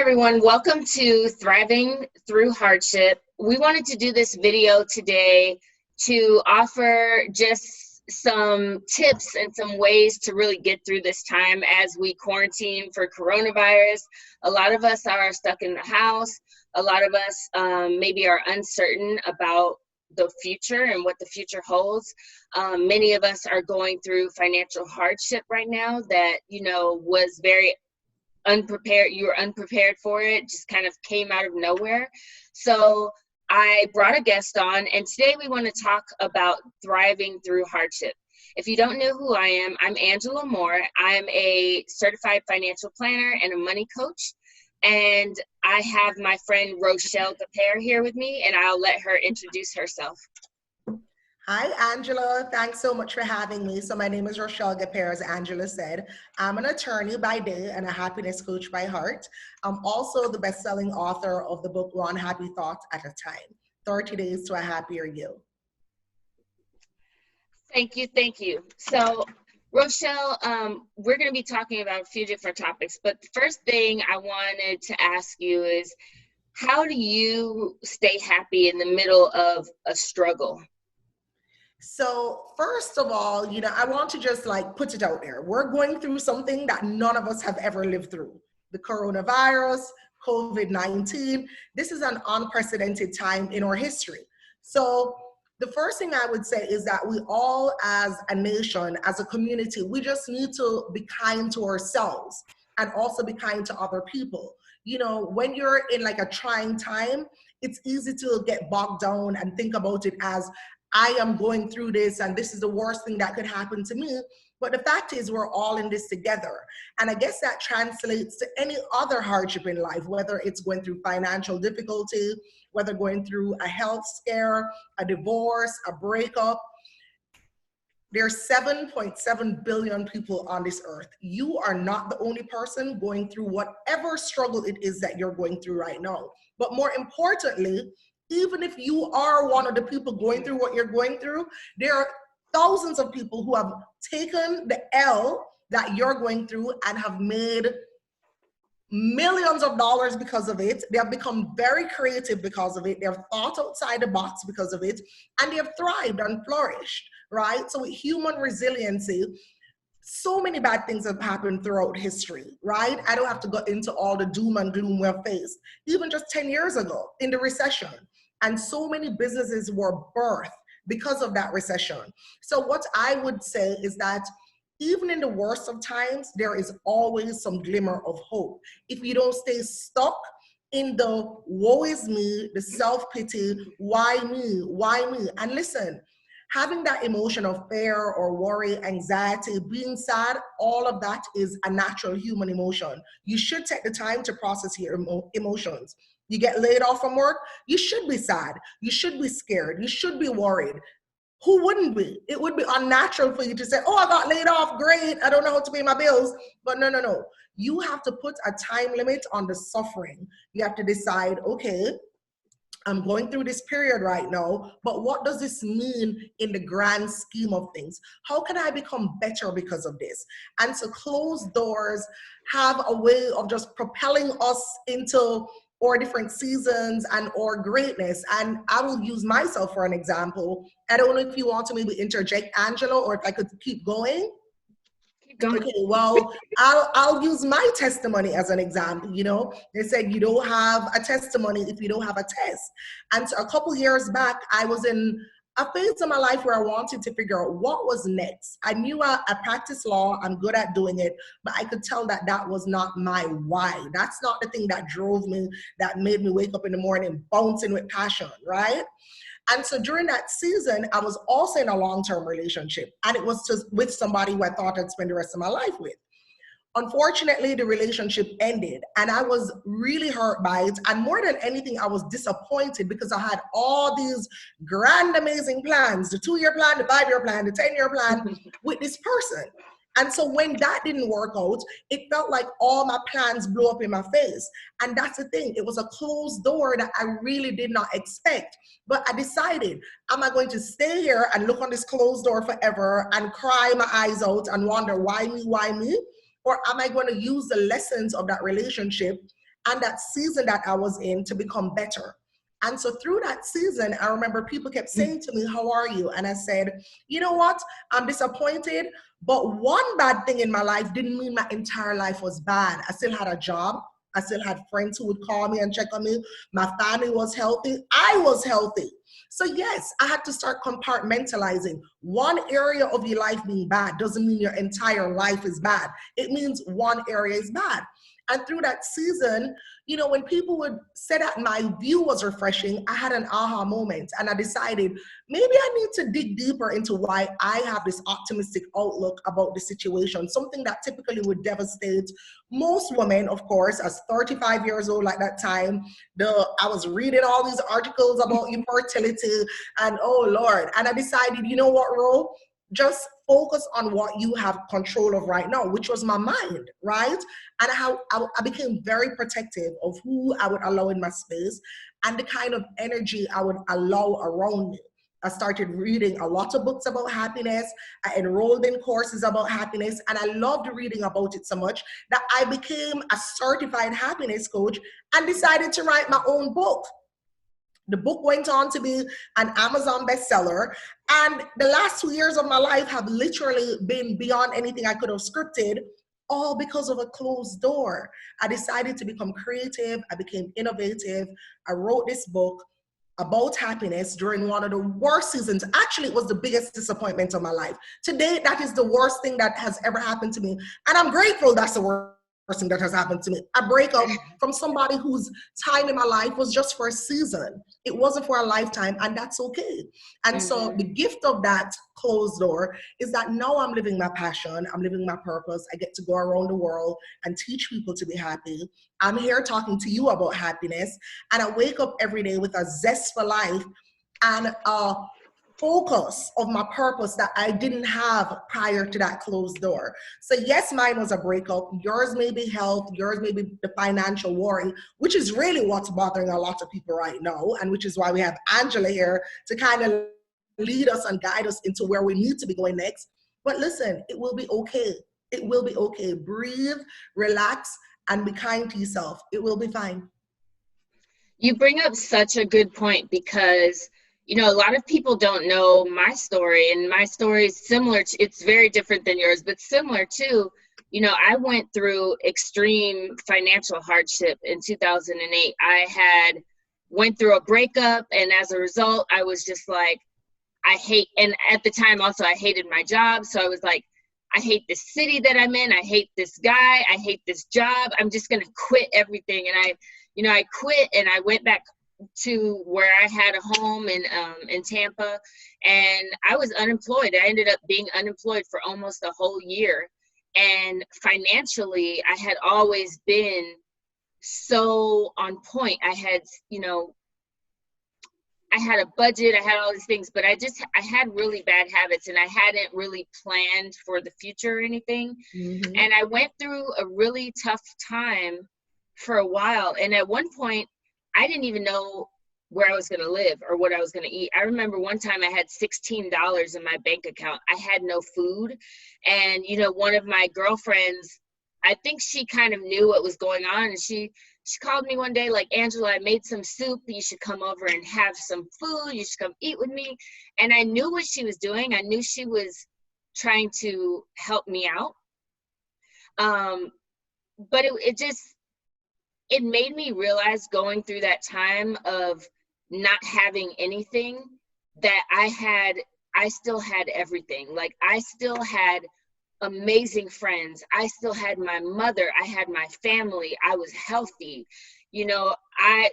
everyone, welcome to Thriving Through Hardship. We wanted to do this video today to offer just some tips and some ways to really get through this time as we quarantine for coronavirus. A lot of us are stuck in the house. A lot of us maybe are uncertain about the future and what the future holds. Many of us are going through financial hardship right now that, was very unprepared. You were unprepared for it, just kind of came out of nowhere. So I brought a guest on, and today we want to talk about thriving through hardship. If you don't know who I am, I'm Angela Moore. I'm a certified financial planner and a money coach. And I have my friend Rochelle Gapere here with me, and I'll let her introduce herself. Hi, Angela. Thanks so much for having me. So my name is Rochelle Gapere, as Angela said. I'm an attorney by day and a happiness coach by heart. I'm also the best-selling author of the book One Happy Thought at a Time, 30 Days to a Happier You. Thank you. Thank you. So, Rochelle, we're going to be talking about a few different topics, but the first thing I wanted to ask you is, how do you stay happy in the middle of a struggle? So first of all, I want to just put it out there. We're going through something that none of us have ever lived through. The coronavirus, COVID-19. This is an unprecedented time in our history. So the first thing I would say is that we all, as a nation, as a community, we just need to be kind to ourselves and also be kind to other people. When you're in a trying time, it's easy to get bogged down and think about it as, I am going through this and this is the worst thing that could happen to me. But the fact is, we're all in this together. And I guess that translates to any other hardship in life, whether it's going through financial difficulty, whether going through a health scare, a divorce, a breakup. There's 7.7 billion people on this earth. You are not the only person going through whatever struggle it is that you're going through right now. But more importantly, even if you are one of the people going through what you're going through, there are thousands of people who have taken the L that you're going through and have made millions of dollars because of it. They have become very creative because of it. They have thought outside the box because of it, and they have thrived and flourished, right? So with human resiliency, so many bad things have happened throughout history, right? I don't have to go into all the doom and gloom we've faced. Even just 10 years ago in the recession, and so many businesses were birthed because of that recession. So what I would say is that even in the worst of times, there is always some glimmer of hope. If you don't stay stuck in the woe is me, the self-pity, why me, why me? And listen, having that emotion of fear or worry, anxiety, being sad, all of that is a natural human emotion. You should take the time to process your emotions. You get laid off from work, you should be sad. You should be scared. You should be worried. Who wouldn't be? It would be unnatural for you to say, oh, I got laid off, great, I don't know how to pay my bills. But no. You have to put a time limit on the suffering. You have to decide, okay, I'm going through this period right now, but what does this mean in the grand scheme of things? How can I become better because of this? And so closed doors have a way of just propelling us into our different seasons and our greatness. And I will use myself for an example. I don't know if you want to maybe interject, Angela, or if I could keep going. Okay, well, I'll use my testimony as an example. They said you don't have a testimony if you don't have a test. And so a couple years back, I was in a phase of my life where I wanted to figure out what was next. I knew I practiced law, I'm good at doing it, but I could tell that that was not my why. That's not the thing that drove me, that made me wake up in the morning bouncing with passion, right? And so during that season, I was also in a long-term relationship, and it was just with somebody who I thought I'd spend the rest of my life with. Unfortunately, the relationship ended, and I was really hurt by it. And more than anything, I was disappointed because I had all these grand, amazing plans, the 2-year plan, the 5-year plan, the 10-year plan with this person. And so when that didn't work out, it felt like all my plans blew up in my face. And that's the thing. It was a closed door that I really did not expect. But I decided, am I going to stay here and look on this closed door forever and cry my eyes out and wonder, why me, why me? Or am I going to use the lessons of that relationship and that season that I was in to become better. And so through that season, I remember people kept saying to me, how are you? And I said, you know what? I'm disappointed, but one bad thing in my life didn't mean my entire life was bad. I still had a job. I still had friends who would call me and check on me. My family was healthy. I was healthy. So yes, I had to start compartmentalizing. One area of your life being bad doesn't mean your entire life is bad. It means one area is bad. And through that season, you know, when people would say that my view was refreshing, I had an aha moment and I decided maybe I need to dig deeper into why I have this optimistic outlook about the situation, something that typically would devastate most women, of course. As 35 years old at that time, I was reading all these articles about infertility and oh Lord. And I decided, you know what, Ro? Just focus on what you have control of right now, which was my mind, right? And how I became very protective of who I would allow in my space and the kind of energy I would allow around me. I started reading a lot of books about happiness. I enrolled in courses about happiness, and I loved reading about it so much that I became a certified happiness coach and decided to write my own book. The book went on to be an Amazon bestseller. And the last 2 years of my life have literally been beyond anything I could have scripted, all because of a closed door. I decided to become creative. I became innovative. I wrote this book about happiness during one of the worst seasons. Actually, it was the biggest disappointment of my life. Today, that is the worst thing that has ever happened to me. And I'm grateful that's the worst thing that has happened to me. A breakup from somebody whose time in my life was just for a season. It wasn't for a lifetime, and that's okay. And so the gift of that closed door is that now I'm living my passion. I'm living my purpose. I get to go around the world and teach people to be happy. I'm here talking to you about happiness, and I wake up every day with a zest for life and a focus of my purpose that I didn't have prior to that closed door. So yes, mine was a breakup. Yours may be health. Yours may be the financial worry, which is really what's bothering a lot of people right now, and which is why we have Angela here to kind of lead us and guide us into where we need to be going next. But listen, it will be okay. It will be okay. Breathe, relax, and be kind to yourself. It will be fine. You bring up such a good point because, you know, a lot of people don't know my story, and my story is similar to, it's very different than yours, but similar to, you know, I went through extreme financial hardship in 2008. I went through a breakup, and as a result, I was just like, and at the time also I hated my job. So I was like, I hate this city that I'm in. I hate this guy. I hate this job. I'm just going to quit everything. And I quit, and I went back to where I had a home in Tampa, and I was unemployed. I ended up being unemployed for almost a whole year. And financially, I had always been so on point. I had, you know, I had a budget, I had all these things, but I had really bad habits, and I hadn't really planned for the future or anything. Mm-hmm. And I went through a really tough time for a while. And at one point, I didn't even know where I was going to live or what I was going to eat. I remember one time I had $16 in my bank account. I had no food. And, you know, one of my girlfriends, I think she kind of knew what was going on. And she called me one day like, Angela, I made some soup. You should come over and have some food. You should come eat with me. And I knew what she was doing. I knew she was trying to help me out. But it made me realize, going through that time of not having anything, that I still had everything. Like, I still had amazing friends. I still had my mother. I had my family. I was healthy. You know,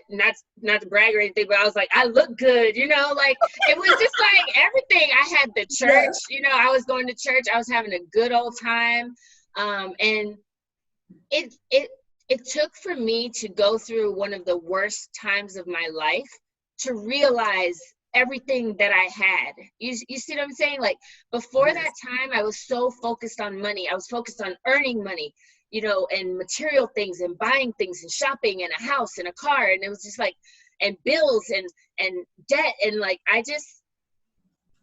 not to brag or anything, but I was like, I look good, you know, like, it was just like everything. I had the church, you know, I was going to church. I was having a good old time. And it took for me to go through one of the worst times of my life to realize everything that I had. You see what I'm saying? Like, before that time, I was so focused on money. I was focused on earning money, you know, and material things and buying things and shopping and a house and a car. And it was just like, and bills and debt. And like, I just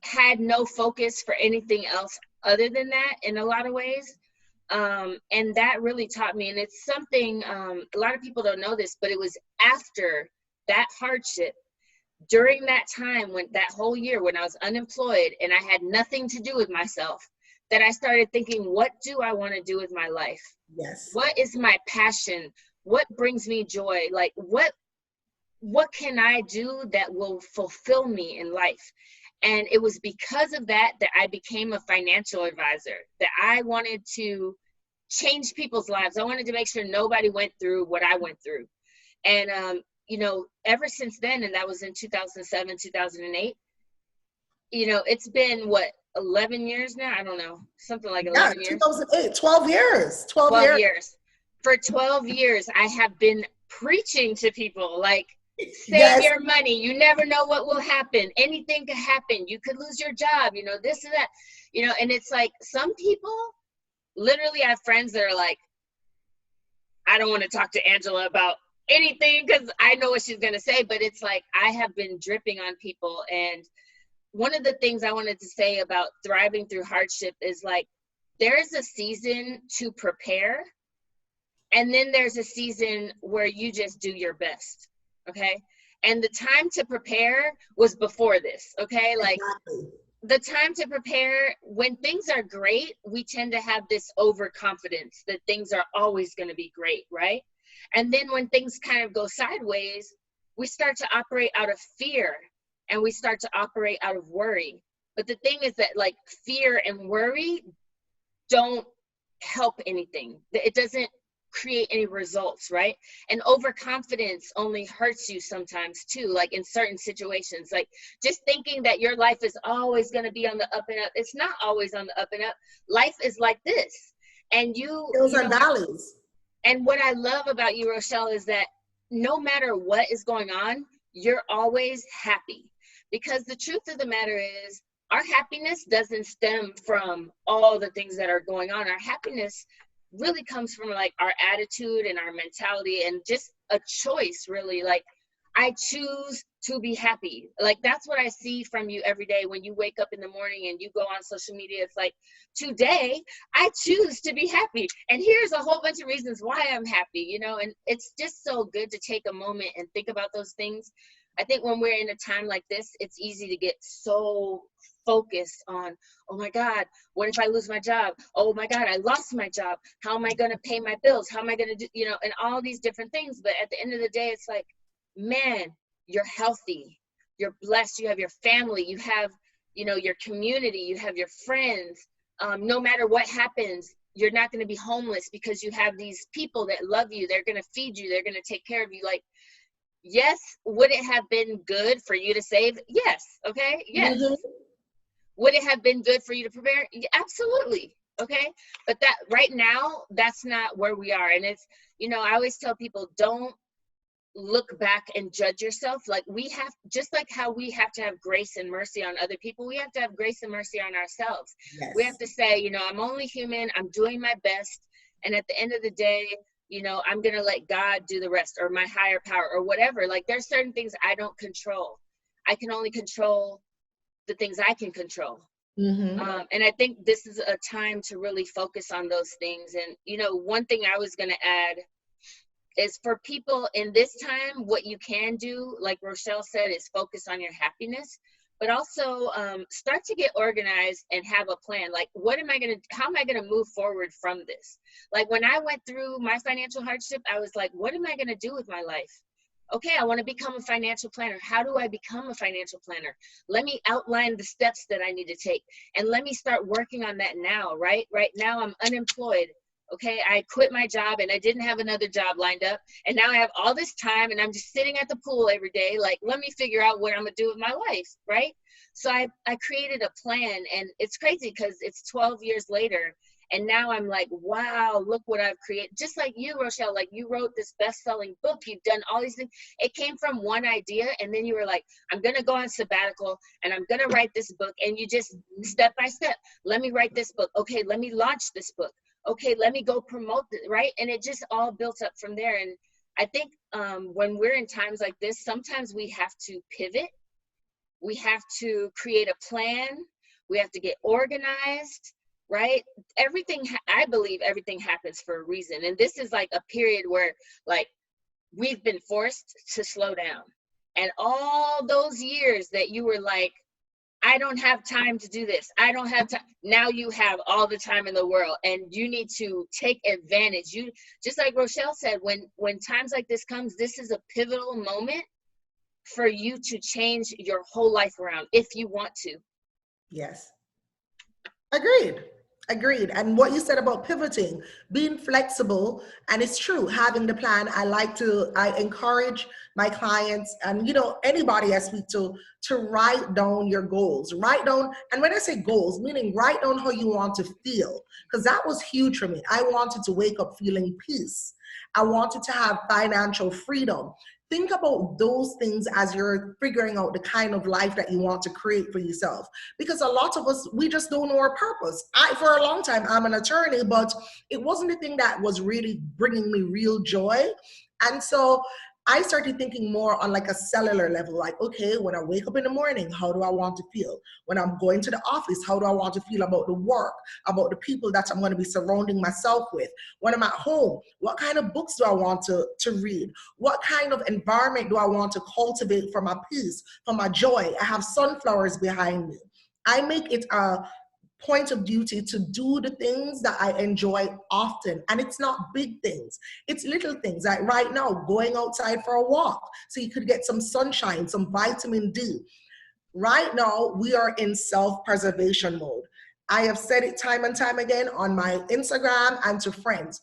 had no focus for anything else other than that in a lot of ways. And that really taught me, and it's something, a lot of people don't know this, but it was after that hardship, during that time, when that whole year when I was unemployed and I had nothing to do with myself, that I started thinking, what do I want to do with my life? Yes. What is my passion? What brings me joy? Like, what can I do that will fulfill me in life? And it was because of that that I became a financial advisor, that I wanted to change people's lives. I wanted to make sure nobody went through what I went through. And, you know, ever since then, and that was in 2007, 2008, you know, it's been what, 11 years now? I don't know, something like 11 years. 2008, 12 years. 12 years. For 12 years, I have been preaching to people, like, save your money. You never know what will happen. Anything could happen. You could lose your job, you know, this and that, you know. And it's like, some people, literally, I have friends that are like, I don't want to talk to Angela about anything because I know what she's going to say. But it's like, I have been dripping on people. And one of the things I wanted to say about thriving through hardship is, like, there's a season to prepare, and then there's a season where you just do your best. Okay. And the time to prepare was before this. Okay. Like, the time to prepare, when things are great, we tend to have this overconfidence that things are always going to be great. Right. And then when things kind of go sideways, we start to operate out of fear, and we start to operate out of worry. But the thing is that, like, fear and worry don't help anything. It doesn't create any results, right? And overconfidence only hurts you sometimes too, like in certain situations. Like, just thinking that your life is always going to be on the up and up. It's not always on the up and up. Life is like this. And hills and valleys. And what I love about you, Rochelle, is that no matter what is going on, you're always happy. Because the truth of the matter is, our happiness doesn't stem from all the things that are going on. Our happiness really comes from, like, our attitude and our mentality, and just a choice, really. Like, I choose to be happy. Like, that's what I see from you every day when you wake up in the morning and you go on social media. It's like, today I choose to be happy, and here's a whole bunch of reasons why I'm happy, you know. And it's just so good to take a moment and think about those things. I think when we're in a time like this, it's easy to get so focused on, oh my God, what if I lose my job? Oh my God, I lost my job. How am I going to pay my bills? How am I going to do, you know, and all these different things. But at the end of the day, it's like, man, you're healthy, you're blessed, you have your family, you have, you know, your community, you have your friends. No matter what happens, you're not going to be homeless because you have these people that love you. They're going to feed you. They're going to take care of you. Like, yes, would it have been good for you to save? Yes. Okay. Yes. Mm-hmm. Would it have been good for you to prepare? Absolutely. Okay. But that right now, that's not where we are. And it's, you know, I always tell people, don't look back and judge yourself. Like, we have, just like how we have to have grace and mercy on other people, we have to have grace and mercy on ourselves. Yes. We have to say, you know, I'm only human. I'm doing my best. And at the end of the day, you know, I'm going to let God do the rest, or my higher power, or whatever. Like, there's certain things I don't control. I can only control the things I can control. Mm-hmm. And I think this is a time to really focus on those things. And, you know, one thing I was going to add is, for people in this time, what you can do, like Rochelle said, is focus on your happiness, but also start to get organized and have a plan. Like, how am I going to move forward from this? Like, when I went through my financial hardship, I was like, what am I going to do with my life? Okay, I want to become a financial planner. How do I become a financial planner? Let me outline the steps that I need to take, and let me start working on that now, right? Right now I'm unemployed. Okay, I quit my job and I didn't have another job lined up. And now I have all this time and I'm just sitting at the pool every day. Like, let me figure out what I'm gonna do with my life, right? So I created a plan, and it's crazy because it's 12 years later. And now I'm like, wow, look what I've created. Just like you, Rochelle, like, you wrote this best-selling book. You've done all these things. It came from one idea, and then you were like, I'm going to go on sabbatical, and I'm going to write this book. And you just, step by step, let me write this book. Okay, let me launch this book. Okay, let me go promote it, right? And it just all built up from there. And I think when we're in times like this, sometimes we have to pivot. We have to create a plan. We have to get organized. right? Everything, I believe everything happens for a reason. And this is like a period where like we've been forced to slow down. And all those years that you were like, I don't have time to do this, I don't have time, now you have all the time in the world, and you need to take advantage. You, just like Rochelle said, when times like this comes, this is a pivotal moment for you to change your whole life around if you want to. Yes. Agreed. Agreed. And what you said about pivoting, being flexible, and it's true, having the plan. I encourage my clients and, you know, anybody I speak to write down your goals. Write down, and when I say goals, meaning write down how you want to feel, because that was huge for me. I wanted to wake up feeling peace. I wanted to have financial freedom. Think about those things as you're figuring out the kind of life that you want to create for yourself. Because a lot of us, we just don't know our purpose. For a long time, I'm an attorney, but it wasn't the thing that was really bringing me real joy. And so I started thinking more on like a cellular level, like, okay, when I wake up in the morning, how do I want to feel? When I'm going to the office, how do I want to feel about the work, about the people that I'm going to be surrounding myself with? When I'm at home, what kind of books do I want to read? What kind of environment do I want to cultivate for my peace, for my joy? I have sunflowers behind me. I make it a point of duty to do the things that I enjoy often. And it's not big things, it's little things. Like right now, going outside for a walk so you could get some sunshine, some vitamin D. Right now, we are in self-preservation mode. I have said it time and time again on my Instagram and to friends.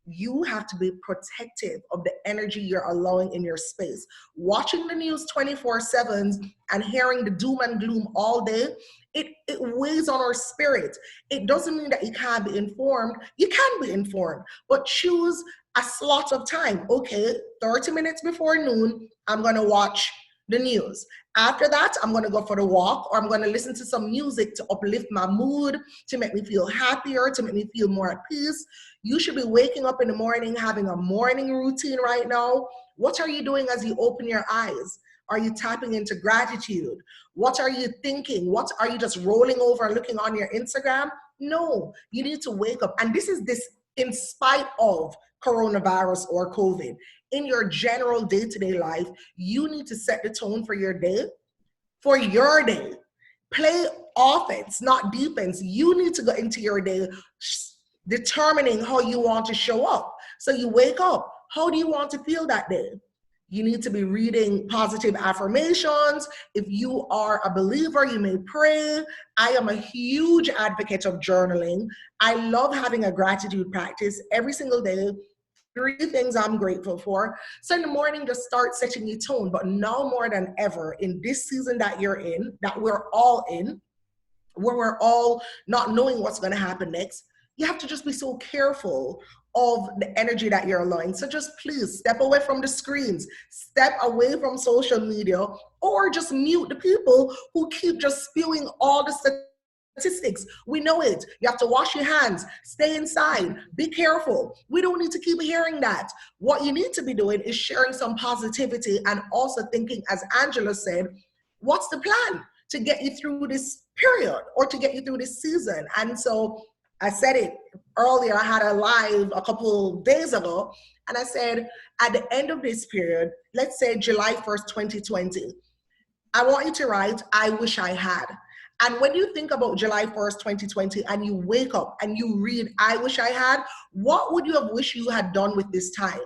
You have to be protective of the energy you're allowing in your space. Watching the news 24/7 and hearing the doom and gloom all day, it weighs on our spirit. It doesn't mean that you can't be informed. You can be informed, but choose a slot of time. Okay, 30 minutes before noon, I'm gonna watch the news. After that, I'm gonna go for the walk, or I'm gonna listen to some music to uplift my mood, to make me feel happier, to make me feel more at peace. You should be waking up in the morning, having a morning routine right now. What are you doing as you open your eyes? Are you tapping into gratitude? What are you thinking? What are you just rolling over and looking on your Instagram? No, you need to wake up. And this in spite of coronavirus or COVID. In your general day-to-day life, you need to set the tone for your day. For your day. Play offense, not defense. You need to go into your day determining how you want to show up. So you wake up. How do you want to feel that day? You need to be reading positive affirmations. If you are a believer, you may pray. I am a huge advocate of journaling. I love having a gratitude practice every single day. 3 things I'm grateful for. So in the morning, just start setting your tone. But now more than ever, in this season that you're in, that we're all in, where we're all not knowing what's going to happen next, you have to just be so careful of the energy that you're allowing. So just please step away from the screens, step away from social media, or just mute the people who keep just spewing all the statistics. We know it. You have to wash your hands, stay inside, be careful. We don't need to keep hearing that. What you need to be doing is sharing some positivity and also thinking, as Angela said, what's the plan to get you through this period or to get you through this season? And so I said it earlier, I had a live a couple days ago, and I said, at the end of this period, let's say July 1st, 2020, I want you to write, I wish I had. And when you think about July 1st, 2020, and you wake up and you read, I wish I had, what would you have wished you had done with this time?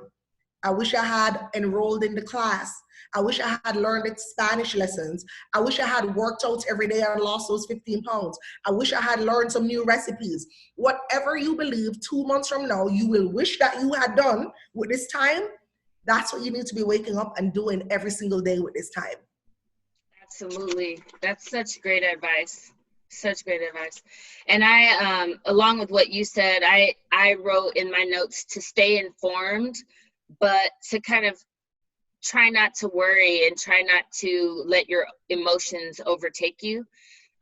I wish I had enrolled in the class. I wish I had learned Spanish lessons. I wish I had worked out every day and lost those 15 pounds. I wish I had learned some new recipes. Whatever you believe 2 months from now, you will wish that you had done with this time. That's what you need to be waking up and doing every single day with this time. Absolutely. That's such great advice. Such great advice. And I, along with what you said, I wrote in my notes to stay informed, but to kind of try not to worry and try not to let your emotions overtake you.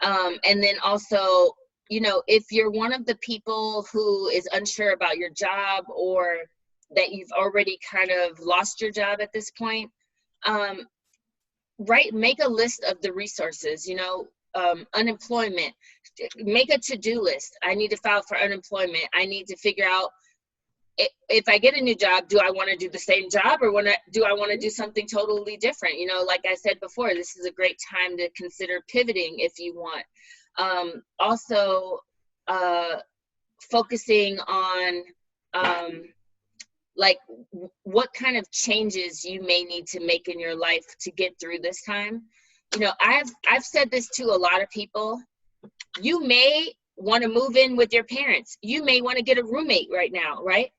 And then also, you know, if you're one of the people who is unsure about your job or that you've already kind of lost your job at this point, make a list of the resources. You know, unemployment. Make a to-do list. I need to file for unemployment. I need to figure out if I get a new job, do I want to do the same job, or do I want to do something totally different? You know, like I said before, this is a great time to consider pivoting if you want. Also, focusing on like what kind of changes you may need to make in your life to get through this time. You know, I've said this to a lot of people. You may want to move in with your parents. You may want to get a roommate right now, right?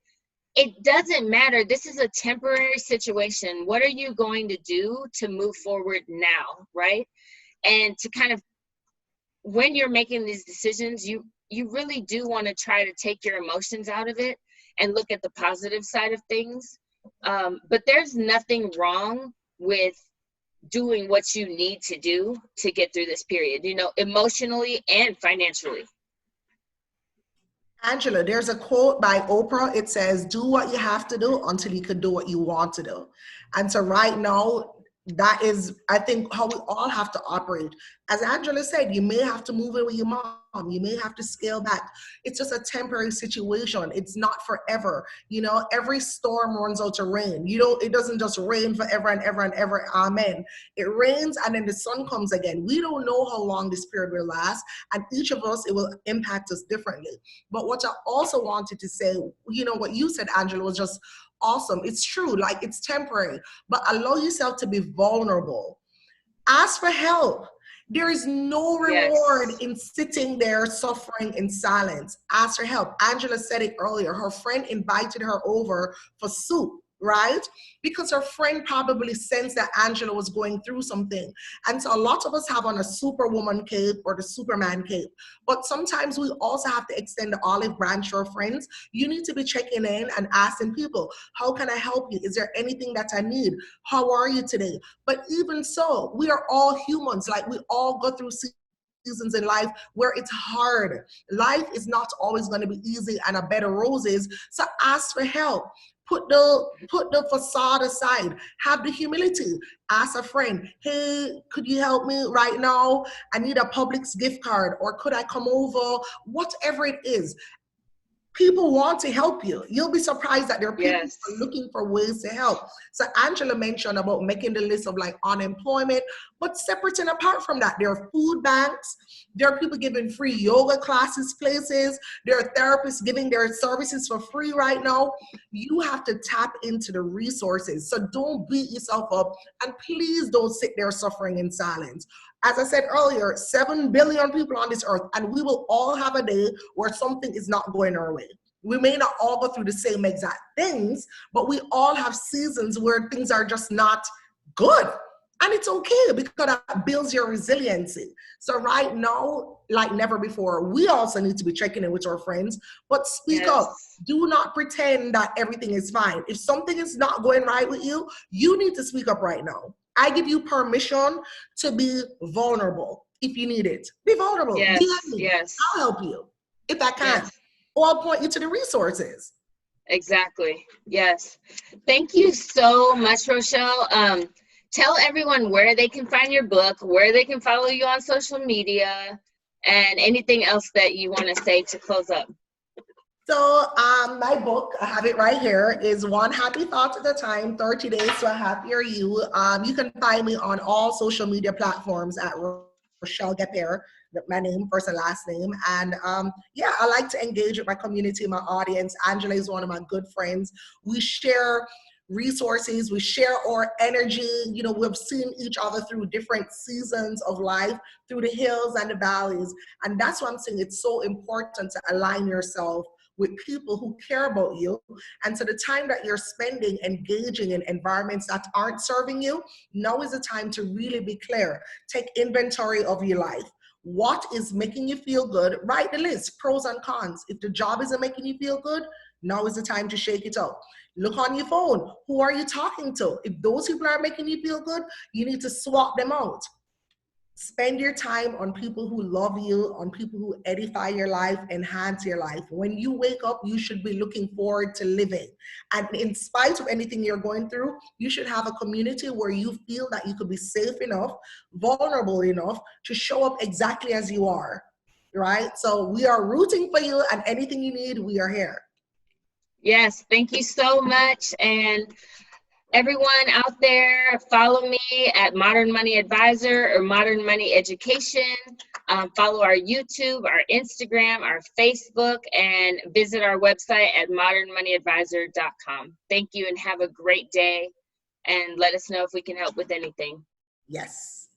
It doesn't matter. This is a temporary situation. What are you going to do to move forward now, right? And to kind of, when you're making these decisions, you really do want to try to take your emotions out of it and look at the positive side of things. But there's nothing wrong with doing what you need to do to get through this period, you know, emotionally and financially. Angela, there's a quote by Oprah. It says, do what you have to do until you can do what you want to do. And so right now, that is, I think, how we all have to operate. As Angela said, you may have to move in with your mom. You may have to scale back. It's just a temporary situation. It's not forever. You know, every storm runs out to rain. You know, it doesn't just rain forever and ever and ever. Amen. It rains and then the sun comes again. We don't know how long this period will last. And each of us, it will impact us differently. But what I also wanted to say, you know, what you said, Angela, was just awesome. It's true, like it's temporary, but allow yourself to be vulnerable. Ask for help. There is no reward in sitting there suffering in silence. Ask for help. Angela said it earlier. Her friend invited her over for soup, right? Because her friend probably sensed that Angela was going through something. And so a lot of us have on a superwoman cape or the Superman cape. But sometimes we also have to extend the olive branch to our friends. You need to be checking in and asking people, how can I help you? Is there anything that I need? How are you today? But even so, we are all humans. Like, we all go through seasons in life where it's hard. Life is not always going to be easy and a bed of roses. So ask for help. Put the facade aside. Have the humility. Ask a friend, hey, could you help me right now? I need a Publix gift card, or could I come over? Whatever it is. People want to help you. You'll be surprised that there are people who are looking for ways to help. So Angela mentioned about making the list of like unemployment, but separate and apart from that, there are food banks. There are people giving free yoga classes, places. There are therapists giving their services for free right now. You have to tap into the resources. So don't beat yourself up, and please don't sit there suffering in silence. As I said earlier, 7 billion people on this earth, and we will all have a day where something is not going our way. We may not all go through the same exact things, but we all have seasons where things are just not good. And it's okay, because that builds your resiliency. So right now, like never before, we also need to be checking in with our friends, but speak up. Do not pretend that everything is fine. If something is not going right with you, you need to speak up right now. I give you permission to be vulnerable if you need it. Be vulnerable. I'll help you if I can. Or I'll point you to the resources. Exactly. Yes. Thank you so much, Rochelle. Tell everyone where they can find your book, where they can follow you on social media, and anything else that you want to say to close up. So my book, I have it right here, is One Happy Thought at a Time, 30 Days to a Happier You. You can find me on all social media platforms at Rochelle Gapere, my name, first and last name. And yeah, I like to engage with my community, my audience. Angela is one of my good friends. We share resources, we share our energy. You know, we've seen each other through different seasons of life, through the hills and the valleys. And that's why I'm saying it's so important to align yourself with people who care about you. And so the time that you're spending engaging in environments that aren't serving you, now is the time to really be clear. Take inventory of your life. What is making you feel good? Write the list, pros and cons. If the job isn't making you feel good, now is the time to shake it up. Look on your phone. Who are you talking to? If those people are making you feel good, you need to swap them out. Spend your time on people who love you, on people who edify your life, enhance your life. When you wake up, you should be looking forward to living. And in spite of anything you're going through, you should have a community where you feel that you could be safe enough, vulnerable enough to show up exactly as you are, right? So we are rooting for you, and anything you need, we are here. Yes, thank you so much. And everyone out there, follow me at Modern Money Advisor or Modern Money Education. Follow our YouTube, our Instagram, our Facebook, and visit our website at modernmoneyadvisor.com. Thank you and have a great day. And let us know if we can help with anything. Yes.